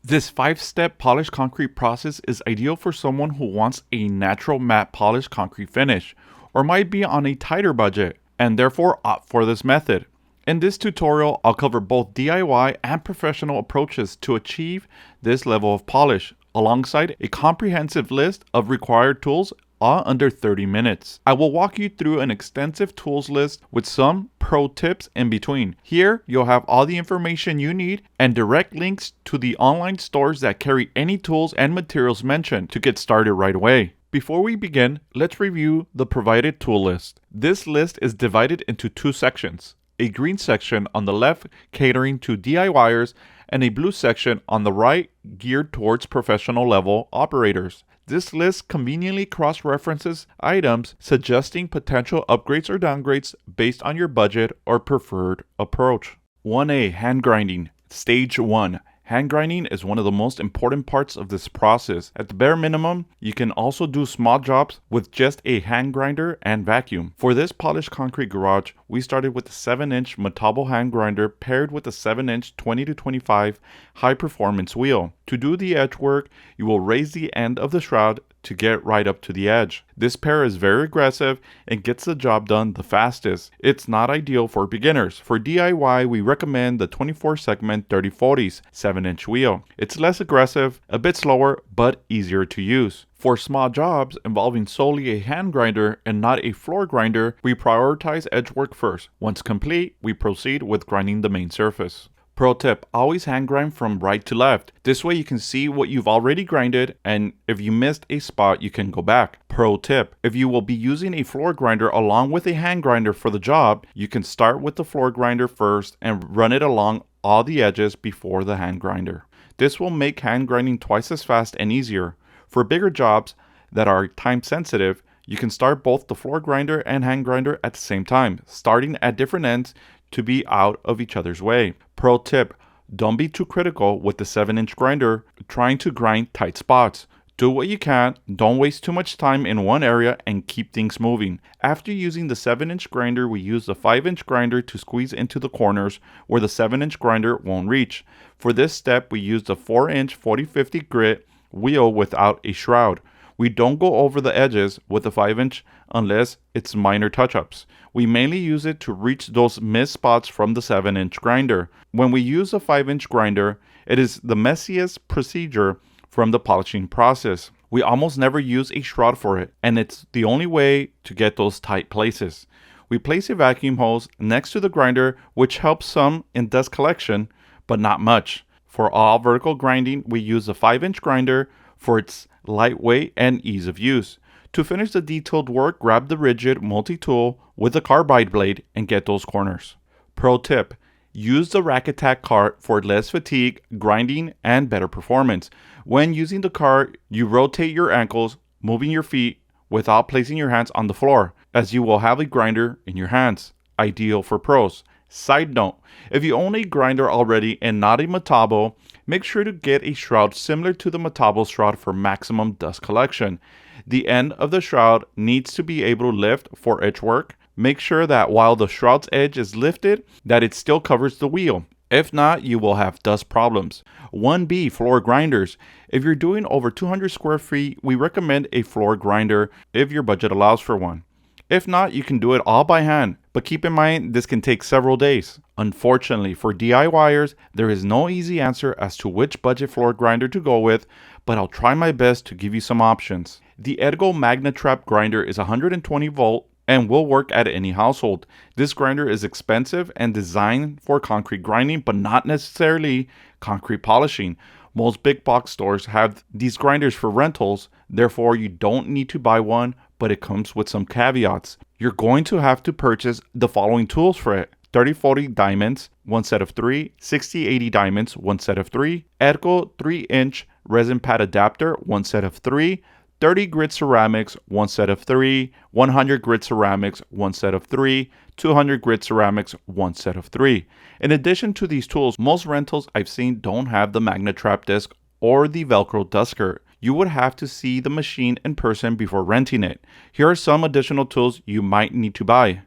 This 5-step polished concrete process is ideal for someone who wants a natural matte polished concrete finish, or might be on a tighter budget, and therefore opt for this method. In this tutorial, I'll cover both DIY and professional approaches to achieve this level of polish, alongside a comprehensive list of required tools all under 30 minutes. I will walk you through an extensive tools list with some pro tips in between. Here, you'll have all the information you need and direct links to the online stores that carry any tools and materials mentioned to get started right away. Before we begin, let's review the provided tool list. This list is divided into two sections. A green section on the left catering to DIYers and a blue section on the right geared towards professional level operators. This list conveniently cross-references items, suggesting potential upgrades or downgrades based on your budget or preferred approach. 1A. Hand grinding. Stage 1. Hand grinding is one of the most important parts of this process. At the bare minimum, you can also do small jobs with just a hand grinder and vacuum. For this polished concrete garage, we started with a 7-inch Metabo hand grinder paired with a 7-inch 20-25 high-performance wheel. To do the edge work, you will raise the end of the shroud to get right up to the edge. This pair is very aggressive and gets the job done the fastest. It's not ideal for beginners. For DIY, we recommend the 24 segment 3040's 7-inch wheel. It's less aggressive, a bit slower, but easier to use. For small jobs involving solely a hand grinder and not a floor grinder, we prioritize edge work first. Once complete, we proceed with grinding the main surface. Pro tip, always hand grind from right to left. This way you can see what you've already grinded, and if you missed a spot, you can go back. Pro tip, if you will be using a floor grinder along with a hand grinder for the job, you can start with the floor grinder first and run it along all the edges before the hand grinder. This will make hand grinding twice as fast and easier. For bigger jobs that are time sensitive, you can start both the floor grinder and hand grinder at the same time, starting at different ends to be out of each other's way. Pro tip, don't be too critical with the 7-inch grinder trying to grind tight spots. Do what you can, don't waste too much time in one area, and keep things moving. After using the 7-inch grinder, we use the 5-inch grinder to squeeze into the corners where the 7-inch grinder won't reach. For this step, we use the 4-inch 40-50 grit wheel without a shroud. We don't go over the edges with the 5-inch unless it's minor touch-ups. We mainly use it to reach those missed spots from the 7-inch grinder. When we use a 5-inch grinder, it is the messiest procedure from the polishing process. We almost never use a shroud for it, and it's the only way to get those tight places. We place a vacuum hose next to the grinder, which helps some in dust collection, but not much. For all vertical grinding, we use a 5-inch grinder for its lightweight and ease of use. To finish the detailed work, grab the rigid multi-tool with a carbide blade and get those corners. Pro tip, use the Rack Attack cart for less fatigue, grinding, and better performance. When using the cart, you rotate your ankles, moving your feet without placing your hands on the floor, as you will have a grinder in your hands. Ideal for pros. Side note, if you own a grinder already and not a Metabo, make sure to get a shroud similar to the Metabo shroud for maximum dust collection. The end of the shroud needs to be able to lift for edge work. Make sure that while the shroud's edge is lifted, that it still covers the wheel. If not, you will have dust problems. 1B, floor grinders. If you're doing over 200 square feet, we recommend a floor grinder if your budget allows for one. If not, you can do it all by hand, but keep in mind this can take several days. Unfortunately, for DIYers, there is no easy answer as to which budget floor grinder to go with, but I'll try my best to give you some options. The Edgo MagnaTrap grinder is 120 volt and will work at any household. This grinder is expensive and designed for concrete grinding, but not necessarily concrete polishing. Most big box stores have these grinders for rentals, therefore you don't need to buy one, but it comes with some caveats. You're going to have to purchase the following tools for it: 30-40 diamonds, 1 set of 3, 60-80 diamonds, 1 set of 3, Edgo 3-inch resin pad adapter, 1 set of 3, 30 grit ceramics, 1 set of 3, 100 grit ceramics, 1 set of 3, 200 grit ceramics, 1 set of 3. In addition to these tools, most rentals I've seen don't have the MagnaTrap disc or the Velcro dust skirt. You would have to see the machine in person before renting it. Here are some additional tools you might need to buy.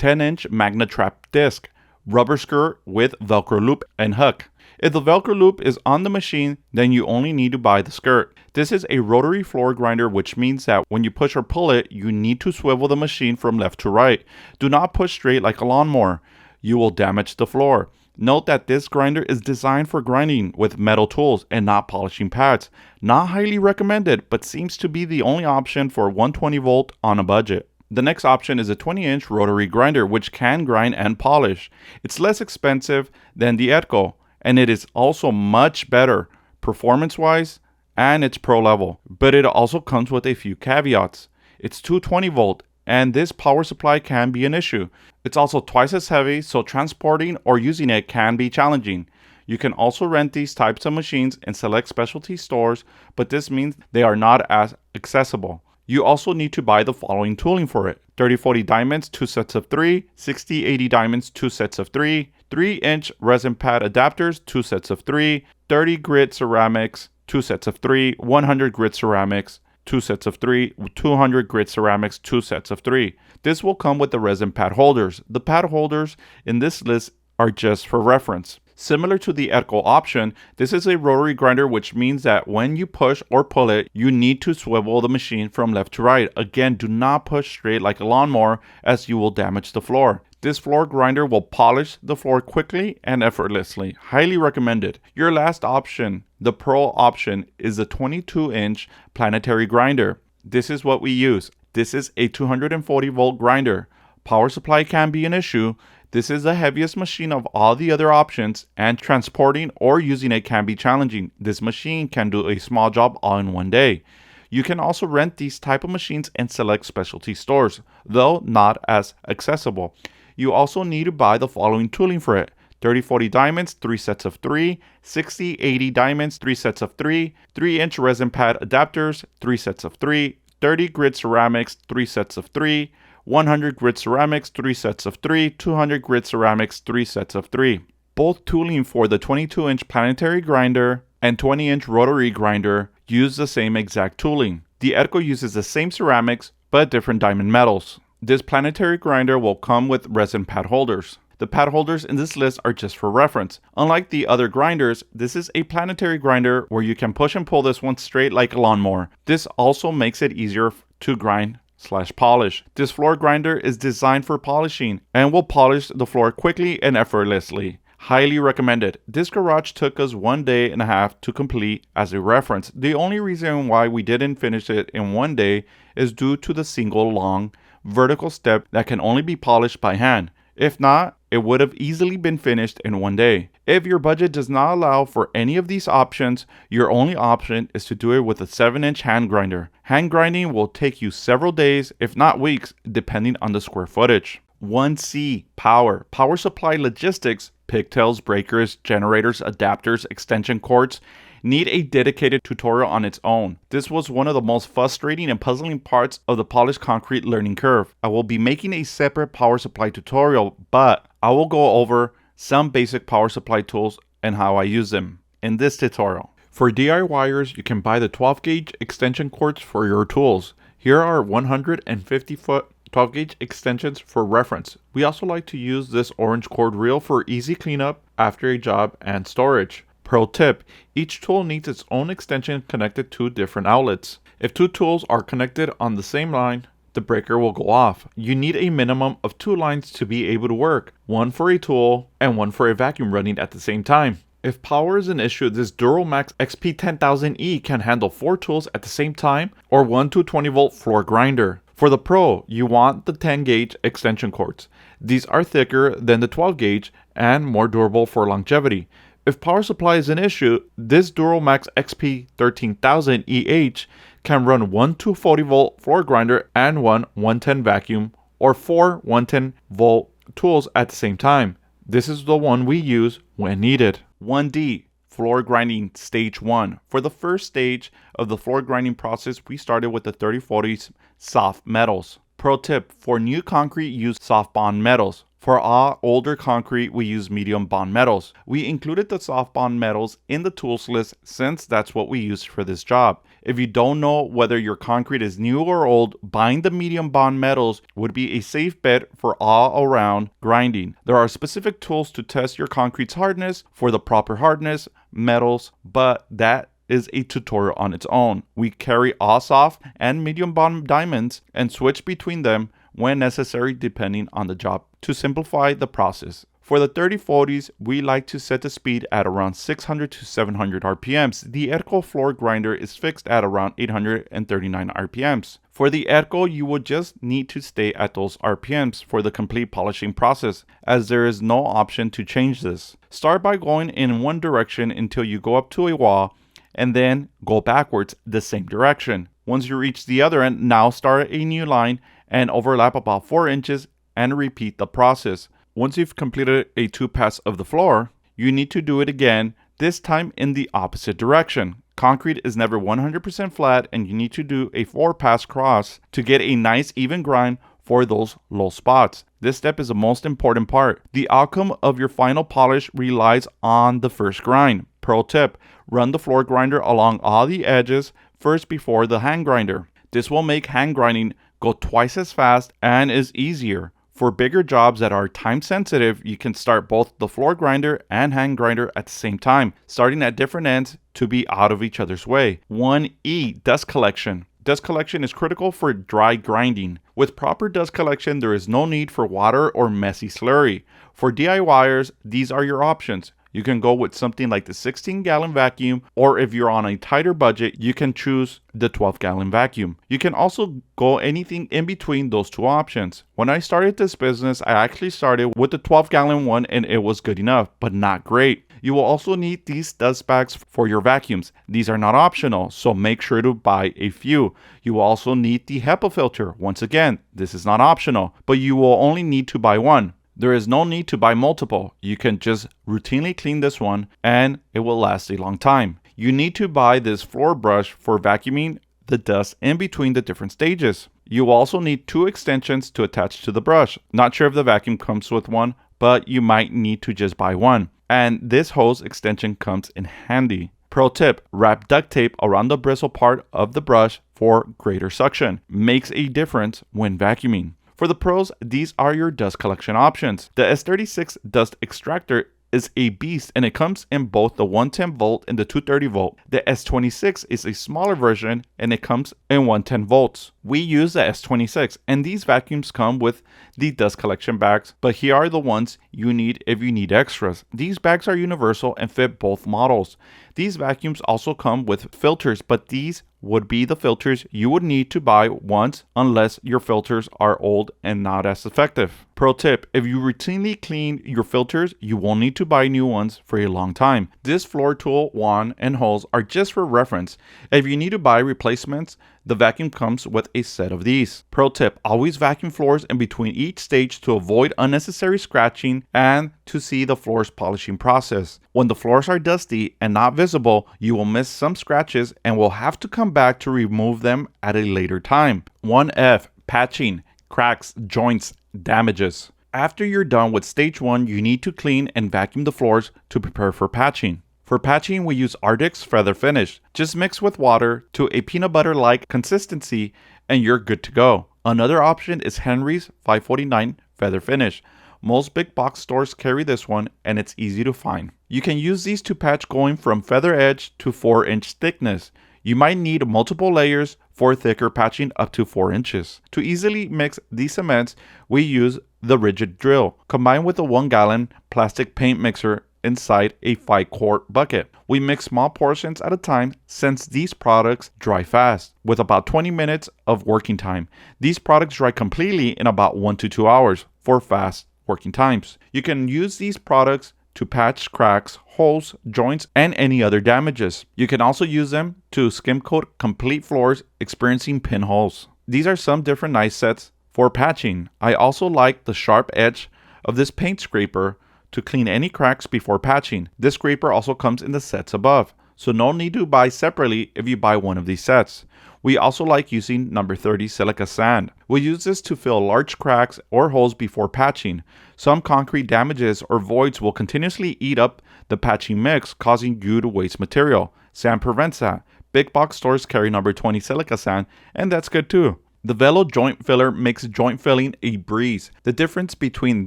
10-inch MagnaTrap disc, rubber skirt with Velcro loop and hook. If the Velcro loop is on the machine, then you only need to buy the skirt. This is a rotary floor grinder, which means that when you push or pull it, you need to swivel the machine from left to right. Do not push straight like a lawnmower. You will damage the floor. Note that this grinder is designed for grinding with metal tools and not polishing pads. Not highly recommended, but seems to be the only option for 120 volt on a budget. The next option is a 20-inch rotary grinder, which can grind and polish. It's less expensive than the Echo, and it is also much better performance-wise, and it's pro level. But it also comes with a few caveats. It's 220 volt, and this power supply can be an issue. It's also twice as heavy, so transporting or using it can be challenging. You can also rent these types of machines in select specialty stores, but this means they are not as accessible. You also need to buy the following tooling for it: 30-40 diamonds, 2 sets of 3, 60-80 diamonds, 2 sets of 3, 3-inch resin pad adapters, 2 sets of 3, 30 grit ceramics, 2 sets of 3, 100 grit ceramics, 2 sets of 3, 200 grit ceramics, 2 sets of 3. This will come with the resin pad holders. The pad holders in this list are just for reference. Similar to the Echo option, this is a rotary grinder, which means that when you push or pull it, you need to swivel the machine from left to right. Again, do not push straight like a lawnmower, as you will damage the floor. This floor grinder will polish the floor quickly and effortlessly. Highly recommended. Your last option, the Pro option, is the 22-inch planetary grinder. This is what we use. This is a 240 volt grinder. Power supply can be an issue. This is the heaviest machine of all the other options, and transporting or using it can be challenging. This machine can do a small job all in one day. You can also rent these type of machines in select specialty stores, though not as accessible. You also need to buy the following tooling for it: 30-40 diamonds, 3 sets of 3, 60-80 diamonds, 3 sets of 3, 3-inch resin pad adapters, 3 sets of 3, 30 grit ceramics, 3 sets of 3, 100 grit ceramics, 3 sets of 3, 200 grit ceramics, 3 sets of 3. Both tooling for the 22-inch planetary grinder and 20-inch rotary grinder use the same exact tooling. The Echo uses the same ceramics, but different diamond metals. This planetary grinder will come with resin pad holders. The pad holders in this list are just for reference. Unlike the other grinders, this is a planetary grinder where you can push and pull this one straight like a lawnmower. This also makes it easier to grind/polish. This floor grinder is designed for polishing and will polish the floor quickly and effortlessly. Highly recommended. This garage took us 1.5 days to complete as a reference. The only reason why we didn't finish it in 1 day is due to the single long vertical step that can only be polished by hand. If not, it would have easily been finished in 1 day. If your budget does not allow for any of these options, your only option is to do it with a 7-inch hand grinder. Hand grinding will take you several days, if not weeks, depending on the square footage. 1C, power. Power supply logistics, pigtails, breakers, generators, adapters, extension cords, need a dedicated tutorial on its own. This was one of the most frustrating and puzzling parts of the polished concrete learning curve. I will be making a separate power supply tutorial, but I will go over some basic power supply tools and how I use them in this tutorial. For DIYers, you can buy the 12 gauge extension cords for your tools. Here are 150 foot 12 gauge extensions for reference. We also like to use this orange cord reel for easy cleanup after a job and storage. Pro tip: each tool needs its own extension connected to different outlets. If 2 tools are connected on the same line, the breaker will go off. You need a minimum of 2 lines to be able to work, one for a tool and one for a vacuum running at the same time. If power is an issue, this Duramax XP10000E can handle 4 tools at the same time, or 1 220 volt floor grinder. For the Pro, you want the 10 gauge extension cords. These are thicker than the 12 gauge and more durable for longevity. If power supply is an issue, this Duramax XP13000EH can run 1 240 volt floor grinder and 1 110 vacuum, or 4 110 volt tools at the same time. This is the one we use when needed. 1D, floor grinding stage 1. For the first stage of the floor grinding process, we started with the 30-40 soft metals. Pro tip: for new concrete, use soft bond metals. For all older concrete, we use medium bond metals. We included the soft bond metals in the tools list since that's what we used for this job. If you don't know whether your concrete is new or old, buying the medium bond metals would be a safe bet for all around grinding. There are specific tools to test your concrete's hardness for the proper hardness, metals, but that is a tutorial on its own. We carry all soft and medium bond diamonds and switch between them when necessary depending on the job to simplify the process. For the 3040s, we like to set the speed at around 600 to 700 RPMs. The Erco floor grinder is fixed at around 839 RPMs. For the Erco, you will just need to stay at those RPMs for the complete polishing process, as there is no option to change this. Start by going in one direction until you go up to a wall, and then go backwards the same direction. Once you reach the other end, now start a new line and overlap about 4 inches and repeat the process. Once you've completed a 2-pass of the floor, you need to do it again, this time in the opposite direction. Concrete is never 100% flat and you need to do a 4-pass cross to get a nice even grind for those low spots. This step is the most important part. The outcome of your final polish relies on the first grind. Pro tip, run the floor grinder along all the edges first before the hand grinder. This will make hand grinding go twice as fast and is easier. For bigger jobs that are time sensitive, you can start both the floor grinder and hand grinder at the same time, starting at different ends to be out of each other's way. 1E, dust collection. Dust collection is critical for dry grinding. With proper dust collection, there is no need for water or messy slurry. For DIYers, these are your options. You can go with something like the 16-gallon vacuum, or if you're on a tighter budget, you can choose the 12-gallon vacuum. You can also go anything in between those two options. When I started this business, I actually started with the 12-gallon one and it was good enough, but not great. You will also need these dust bags for your vacuums. These are not optional, so make sure to buy a few. You will also need the HEPA filter. Once again, this is not optional, but you will only need to buy one. There is no need to buy multiple. You can just routinely clean this one and it will last a long time. You need to buy this floor brush for vacuuming the dust in between the different stages. You will also need 2 extensions to attach to the brush. Not sure if the vacuum comes with one, but you might need to just buy one. And this hose extension comes in handy. Pro tip, wrap duct tape around the bristle part of the brush for greater suction. Makes a difference when vacuuming. For the pros, these are your dust collection options. The S36 dust extractor is a beast and it comes in both the 110 volt and the 230 volt. The S26 is a smaller version and it comes in 110 volts. We use the S26 and these vacuums come with the dust collection bags, but here are the ones you need if you need extras. These bags are universal and fit both models. These vacuums also come with filters, but these would be the filters you would need to buy once unless your filters are old and not as effective. Pro tip, if you routinely clean your filters, you won't need to buy new ones for a long time. This floor tool, wand, and hose are just for reference. If you need to buy replacements, the vacuum comes with a set of these. Pro tip, always vacuum floors in between each stage to avoid unnecessary scratching and to see the floor's polishing process. When the floors are dusty and not visible, you will miss some scratches and will have to come back to remove them at a later time. 1F, patching, cracks, joints, damages. After you're done with stage 1, you need to clean and vacuum the floors to prepare for patching. For patching, we use Ardix Feather Finish. Just mix with water to a peanut butter-like consistency and you're good to go. Another option is Henry's 549 Feather Finish. Most big box stores carry this one and it's easy to find. You can use these to patch going from feather edge to 4-inch thickness. You might need multiple layers for thicker patching up to 4 inches. To easily mix these cements, we use the rigid drill combined with a 1-gallon plastic paint mixer inside a 5-quart bucket. We mix small portions at a time since these products dry fast with about 20 minutes of working time. These products dry completely in about 1 to 2 hours for fast working times. You can use these products to patch cracks, holes, joints, and any other damages. You can also use them to skim coat complete floors experiencing pinholes. These are some different knife sets for patching. I also like the sharp edge of this paint scraper to clean any cracks before patching. This scraper also comes in the sets above, so no need to buy separately if you buy one of these sets. We also like using number 30 silica sand. We use this to fill large cracks or holes before patching. Some concrete damages or voids will continuously eat up the patching mix, causing you to waste material. Sand prevents that. Big box stores carry number 20 silica sand, and that's good too. The Velo joint filler makes joint filling a breeze. The difference between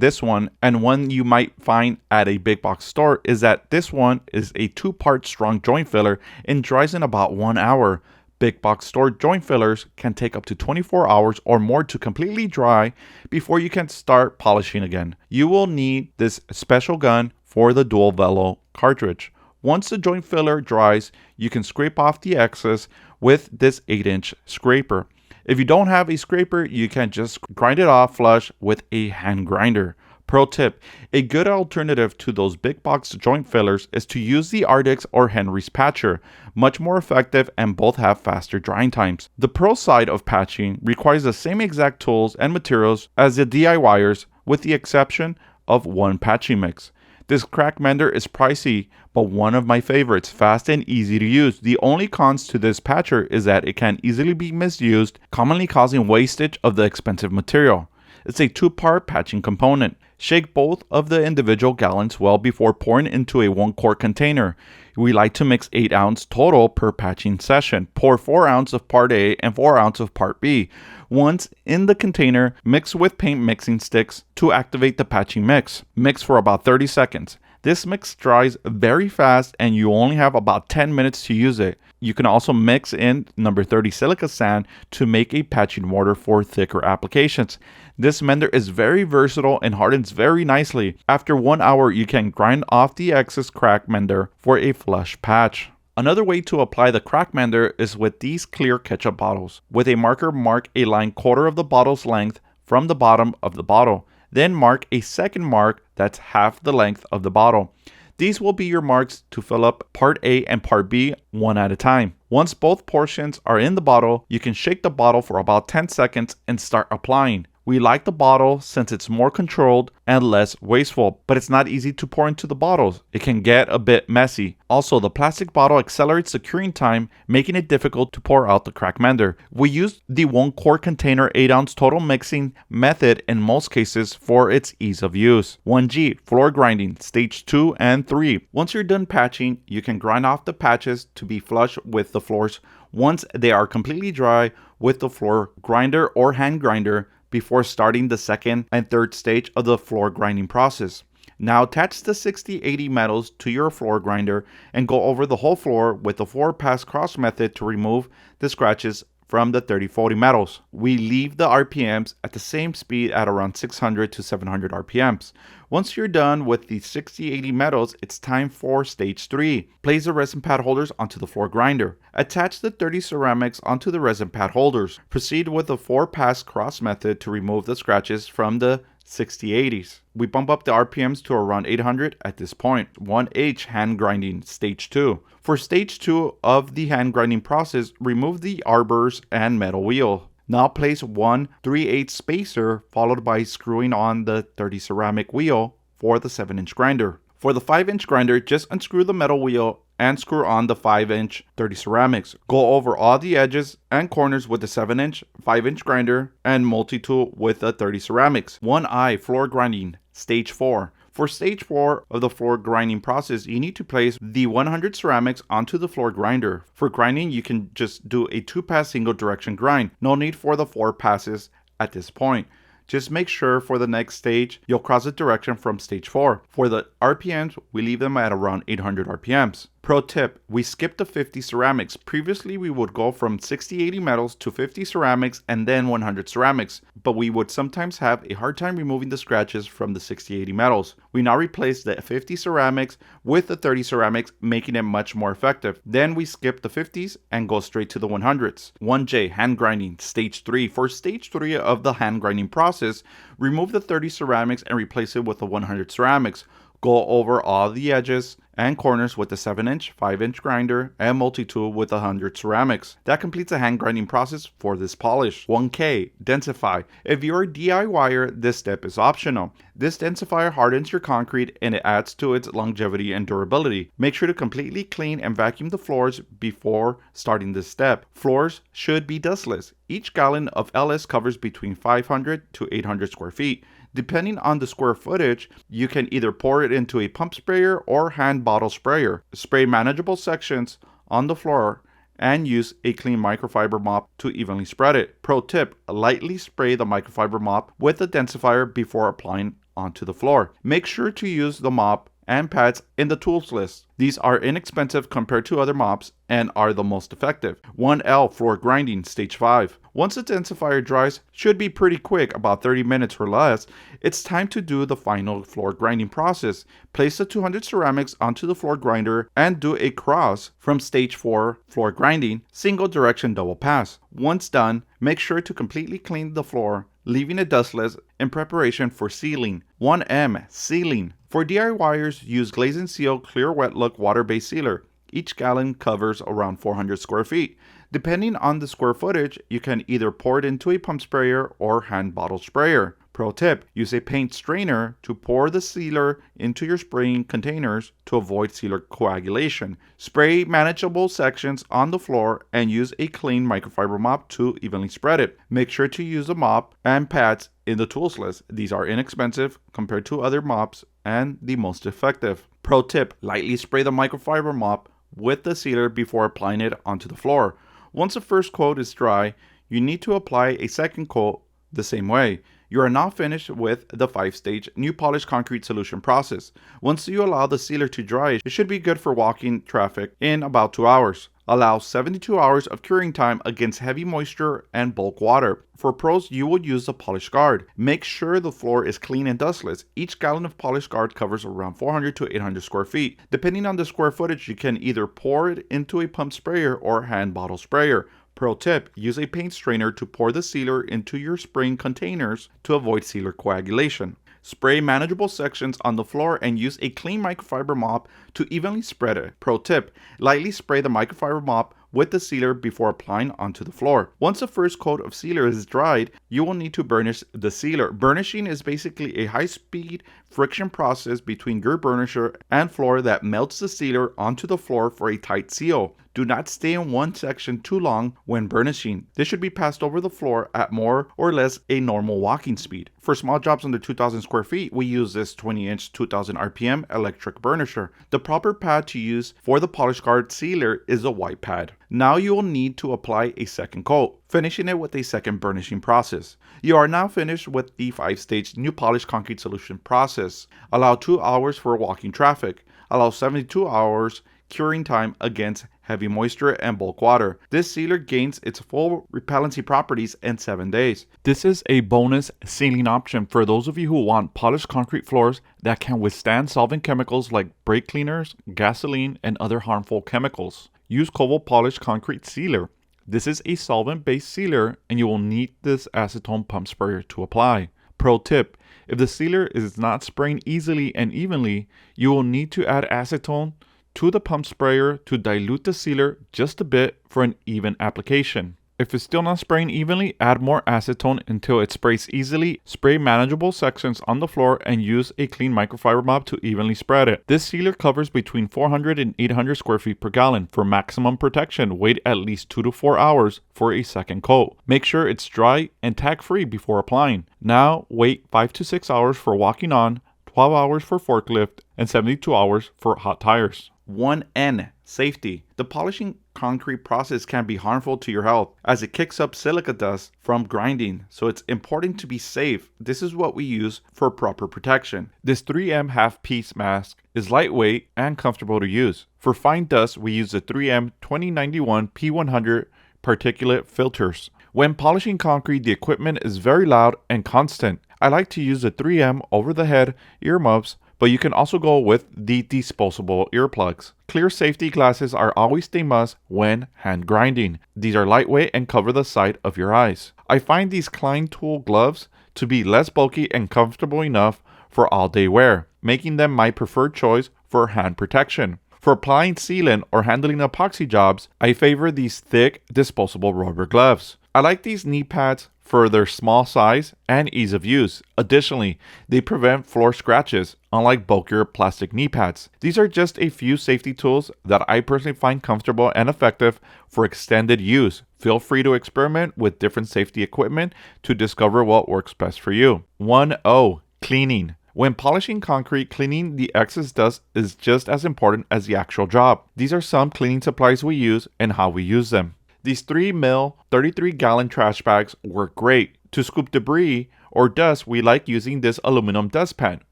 this one and one you might find at a big box store is that this one is a 2-part strong joint filler and dries in about 1 hour. Big box store joint fillers can take up to 24 hours or more to completely dry before you can start polishing again. You will need this special gun for the dual Velo cartridge. Once the joint filler dries, you can scrape off the excess with this 8-inch scraper. If you don't have a scraper, you can just grind it off flush with a hand grinder. Pro tip, a good alternative to those big box joint fillers is to use the Ardix or Henry's patcher. Much more effective and both have faster drying times. The pro side of patching requires the same exact tools and materials as the DIYers with the exception of one patching mix. This crack mender is pricey, but one of my favorites, fast and easy to use. The only cons to this patcher is that it can easily be misused, commonly causing wastage of the expensive material. It's a 2-part patching component. Shake both of the individual gallons well before pouring into a 1-quart container. We like to mix 8 ounces total per patching session. Pour 4 ounces of part A and 4 ounces of part B. Once in the container, mix with paint mixing sticks to activate the patching mix. Mix for about 30 seconds. This mix dries very fast and you only have about 10 minutes to use it. You can also mix in number 30 silica sand to make a patching mortar for thicker applications. This mender is very versatile and hardens very nicely. After 1 hour, you can grind off the excess crack mender for a flush patch. Another way to apply the crack mender is with these clear ketchup bottles. With a marker, mark a line 1/4 of the bottle's length from the bottom of the bottle. Then mark a second mark that's half the length of the bottle. These will be your marks to fill up part A and part B one at a time. Once both portions are in the bottle, you can shake the bottle for about 10 seconds and start applying. We like the bottle since it's more controlled and less wasteful, but it's not easy to pour into the bottles. It can get a bit messy. Also, the plastic bottle accelerates the curing time, making it difficult to pour out the crack mender. We use the 1-quart container 8-ounce total mixing method in most cases for its ease of use. 1G, floor grinding, stage 2 and 3. Once you're done patching, you can grind off the patches to be flush with the floors once they are completely dry with the floor grinder or hand grinder before starting the second and third stage of the floor grinding process. Now attach the 60/80 metals to your floor grinder and go over the whole floor with the 4-pass cross method to remove the scratches from the 30/40 metals. We leave the RPMs at the same speed at around 600 to 700 RPMs. Once you're done with the 60/80 metals, it's time for stage 3. Place the resin pad holders onto the floor grinder. Attach the 30 ceramics onto the resin pad holders. Proceed with the 4-pass cross method to remove the scratches from the 60/80s. We bump up the RPMs to around 800 at this point. 1H hand grinding, stage 2. For stage 2 of the hand grinding process, remove the arbors and metal wheel. Now place one 3/8 spacer followed by screwing on the 30 ceramic wheel for the 7-inch grinder. For the 5-inch grinder, just unscrew the metal wheel and screw on the 5-inch 30 ceramics. Go over all the edges and corners with the 7-inch, 5-inch grinder, and multi-tool with the 30 ceramics. 1I floor grinding, stage 4. For stage 4 of the floor grinding process, you need to place the 100 ceramics onto the floor grinder. For grinding, you can just do a 2-pass single direction grind. No need for the 4 passes at this point. Just make sure for the next stage, you'll cross the direction from stage 4. For the RPMs, we leave them at around 800 RPMs. Pro tip, we skipped the 50 ceramics. Previously, we would go from 60/80 metals to 50 ceramics and then 100 ceramics, but we would sometimes have a hard time removing the scratches from the 60/80 metals. We now replace the 50 ceramics with the 30 ceramics, making it much more effective. Then we skip the 50s and go straight to the 100s. 1J, hand grinding, stage 3. For stage 3 of the hand grinding process, remove the 30 ceramics and replace it with the 100 ceramics. Go over all the edges and corners with the 7-inch, 5-inch grinder, and multi-tool with 100 ceramics. That completes the hand grinding process for this polish. 1K, Densify. If you're a DIYer, this step is optional. This densifier hardens your concrete and it adds to its longevity and durability. Make sure to completely clean and vacuum the floors before starting this step. Floors should be dustless. Each gallon of LS covers between 500 to 800 square feet. Depending on the square footage, you can either pour it into a pump sprayer or hand bottle sprayer. Spray manageable sections on the floor and use a clean microfiber mop to evenly spread it. Pro tip, lightly spray the microfiber mop with the densifier before applying onto the floor. Make sure to use the mop and pads in the tools list. These are inexpensive compared to other mops and are the most effective. 1L, floor grinding, stage 5. Once the densifier dries, should be pretty quick, about 30 minutes or less, it's time to do the final floor grinding process. Place the 200 ceramics onto the floor grinder and do a cross from stage 4 floor grinding, single direction double pass. Once done, make sure to completely clean the floor, leaving it dustless in preparation for sealing. 1M, sealing. For DIYers, use Glaze and Seal Clear Wet Look water-based sealer. Each gallon covers around 400 square feet. Depending on the square footage, you can either pour it into a pump sprayer or hand bottle sprayer. Pro tip, use a paint strainer to pour the sealer into your spraying containers to avoid sealer coagulation. Spray manageable sections on the floor and use a clean microfiber mop to evenly spread it. Make sure to use a mop and pads in the tools list. These are inexpensive compared to other mops and the most effective. Pro tip, lightly spray the microfiber mop with the sealer before applying it onto the floor. Once the first coat is dry, you need to apply a second coat the same way. You are now finished with the 5-stage new polished concrete solution process. Once you allow the sealer to dry, it should be good for walking traffic in about 2 hours. Allow 72 hours of curing time against heavy moisture and bulk water. For pros, you would use the polished guard. Make sure the floor is clean and dustless. Each gallon of polished guard covers around 400 to 800 square feet. Depending on the square footage, you can either pour it into a pump sprayer or hand bottle sprayer. Pro tip, use a paint strainer to pour the sealer into your spraying containers to avoid sealer coagulation. Spray manageable sections on the floor and use a clean microfiber mop to evenly spread it. Pro tip, lightly spray the microfiber mop with the sealer before applying onto the floor. Once the first coat of sealer is dried, you will need to burnish the sealer. Burnishing is basically a high-speed friction process between your burnisher and floor that melts the sealer onto the floor for a tight seal. Do not stay in one section too long when burnishing. This should be passed over the floor at more or less a normal walking speed. For small jobs under 2,000 square feet, we use this 20-inch 2,000 RPM electric burnisher. The proper pad to use for the polish guard sealer is a white pad. Now you will need to apply a second coat, finishing it with a second burnishing process. You are now finished with the 5-stage new polished concrete solution process. Allow 2 hours for walking traffic. Allow 72 hours curing time against heavy moisture and bulk water. This sealer gains its full repellency properties in 7 days. This is a bonus sealing option for those of you who want polished concrete floors that can withstand solvent chemicals like brake cleaners, gasoline, and other harmful chemicals. Use Koval Polished Concrete Sealer. This is a solvent-based sealer and you will need this acetone pump sprayer to apply. Pro tip, if the sealer is not spraying easily and evenly, you will need to add acetone to the pump sprayer to dilute the sealer just a bit for an even application. If it's still not spraying evenly, add more acetone until it sprays easily. Spray manageable sections on the floor and use a clean microfiber mop to evenly spread it. This sealer covers between 400 and 800 square feet per gallon. For maximum protection, wait at least 2 to 4 hours for a second coat. Make sure it's dry and tag-free before applying. Now wait 5 to 6 hours for walking on, 12 hours for forklift, and 72 hours for hot tires. 1N, safety. The polishing concrete process can be harmful to your health as it kicks up silica dust from grinding, so it's important to be safe. This is what we use for proper protection. This 3M half-piece mask is lightweight and comfortable to use. For fine dust, we use the 3M 2091 P100 particulate filters. When polishing concrete, the equipment is very loud and constant. I like to use the 3M over-the-head earmuffs, but you can also go with the disposable earplugs. Clear safety glasses are always a must when hand grinding. These are lightweight and cover the side of your eyes. I find these Klein Tool gloves to be less bulky and comfortable enough for all-day wear. making them my preferred choice for hand protection. For applying sealant or handling epoxy jobs, I favor these thick, disposable rubber gloves. I like these knee pads for their small size and ease of use. Additionally, they prevent floor scratches, unlike bulkier plastic knee pads. These are just a few safety tools that I personally find comfortable and effective for extended use. Feel free to experiment with different safety equipment to discover what works best for you. 1O. Cleaning. When polishing concrete, cleaning the excess dust is just as important as the actual job. These are some cleaning supplies we use and how we use them. These 3mm, 33-gallon trash bags work great. To scoop debris or dust, we like using this aluminum dustpan.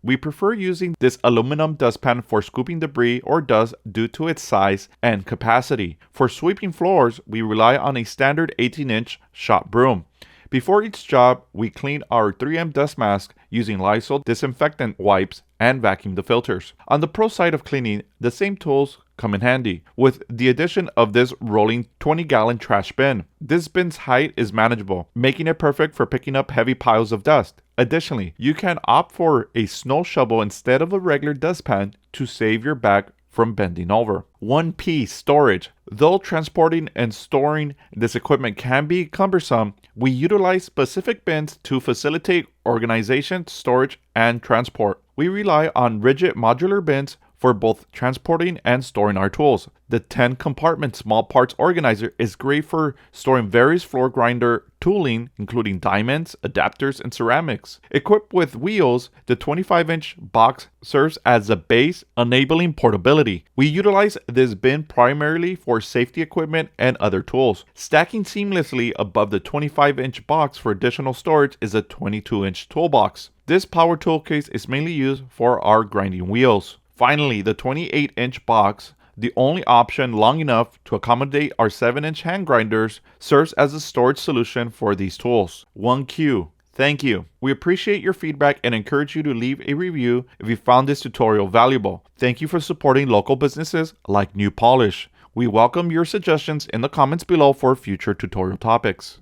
We prefer using this aluminum dustpan for scooping debris or dust due to its size and capacity. For sweeping floors, we rely on a standard 18-inch shop broom. Before each job, we clean our 3M dust mask using Lysol disinfectant wipes and vacuum the filters. On the pro side of cleaning, the same tools come in handy, with the addition of this rolling 20-gallon trash bin. This bin's height is manageable, making it perfect for picking up heavy piles of dust. Additionally, you can opt for a snow shovel instead of a regular dustpan to save your bag from bending over. 1P storage. Though transporting and storing this equipment can be cumbersome, we utilize specific bins to facilitate organization, storage, and transport. We rely on rigid modular bins for both transporting and storing our tools. The 10-compartment small parts organizer is great for storing various floor grinder tooling, including diamonds, adapters, and ceramics. Equipped with wheels, the 25-inch box serves as a base, enabling portability. We utilize this bin primarily for safety equipment and other tools. Stacking seamlessly above the 25-inch box for additional storage is a 22-inch toolbox. This power tool case is mainly used for our grinding wheels. Finally, the 28-inch box, the only option long enough to accommodate our 7-inch hand grinders, serves as a storage solution for these tools. 1Q. Thank you. We appreciate your feedback and encourage you to leave a review if you found this tutorial valuable. Thank you for supporting local businesses like New Polish. We welcome your suggestions in the comments below for future tutorial topics.